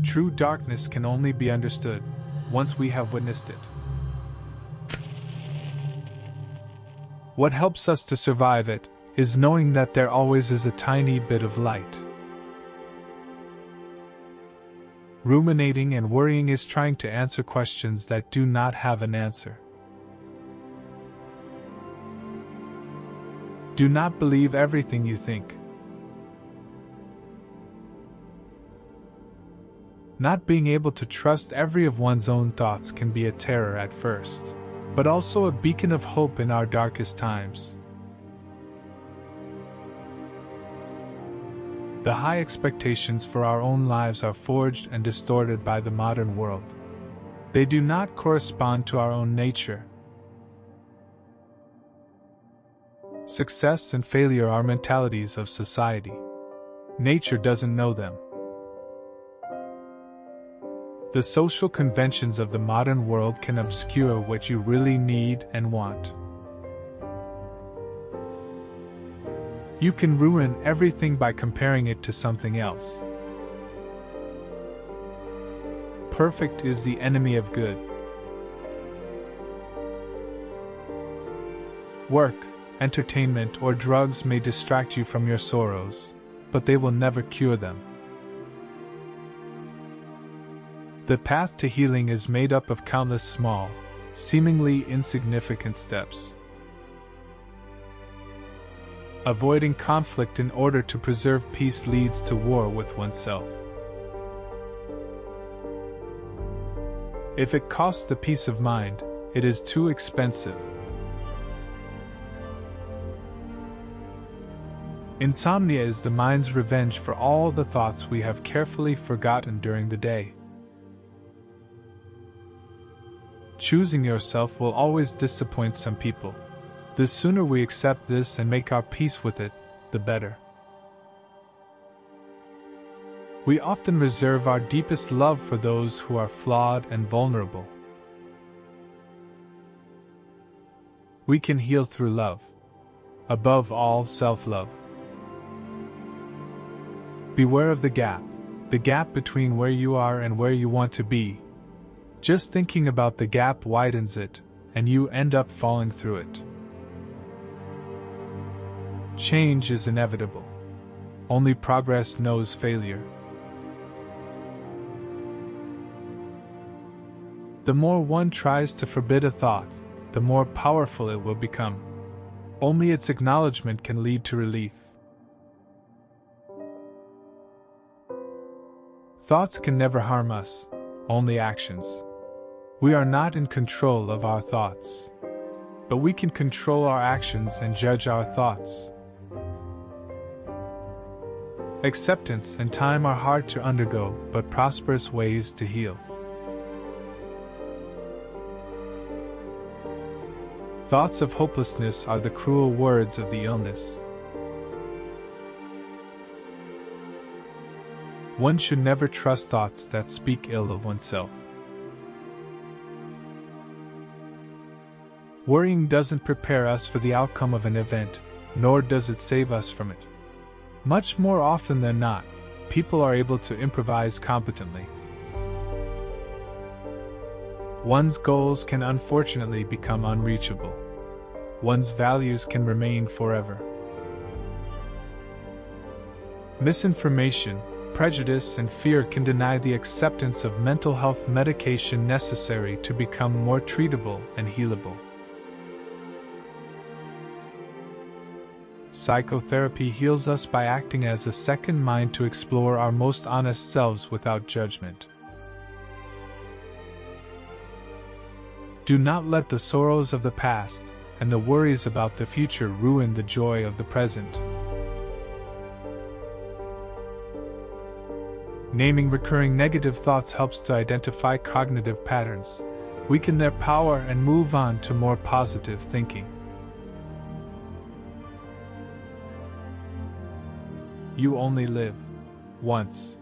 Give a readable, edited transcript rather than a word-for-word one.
True darkness can only be understood once we have witnessed it. What helps us to survive it is knowing that there always is a tiny bit of light. Ruminating and worrying is trying to answer questions that do not have an answer. Do not believe everything you think. Not being able to trust every of one's own thoughts can be a terror at first, but also a beacon of hope in our darkest times. The high expectations for our own lives are forged and distorted by the modern world. They do not correspond to our own nature. Success and failure are mentalities of society. Nature doesn't know them. The social conventions of the modern world can obscure what you really need and want. You can ruin everything by comparing it to something else. Perfect is the enemy of good. Work, entertainment, or drugs may distract you from your sorrows, but they will never cure them. The path to healing is made up of countless small, seemingly insignificant steps. Avoiding conflict in order to preserve peace leads to war with oneself. If it costs the peace of mind, it is too expensive. Insomnia is the mind's revenge for all the thoughts we have carefully forgotten during the day. Choosing yourself will always disappoint some people. The sooner we accept this and make our peace with it, the better. We often reserve our deepest love for those who are flawed and vulnerable. We can heal through love. Above all, self-love. Beware of the gap between where you are and where you want to be. Just thinking about the gap widens it, and you end up falling through it. Change is inevitable. Only progress knows failure. The more one tries to forbid a thought, the more powerful it will become. Only its acknowledgement can lead to relief. Thoughts can never harm us, only actions. We are not in control of our thoughts, but we can control our actions and judge our thoughts. Acceptance and time are hard to undergo, but prosperous ways to heal. Thoughts of hopelessness are the cruel words of the illness. One should never trust thoughts that speak ill of oneself. Worrying doesn't prepare us for the outcome of an event, nor does it save us from it. Much more often than not, people are able to improvise competently. One's goals can unfortunately become unreachable. One's values can remain forever. Misinformation, prejudice, and fear can deny the acceptance of mental health medication necessary to become more treatable and healable. Psychotherapy heals us by acting as a second mind to explore our most honest selves without judgment. Do not let the sorrows of the past and the worries about the future ruin the joy of the present. Naming recurring negative thoughts helps to identify cognitive patterns, weaken their power, and move on to more positive thinking. You only live once.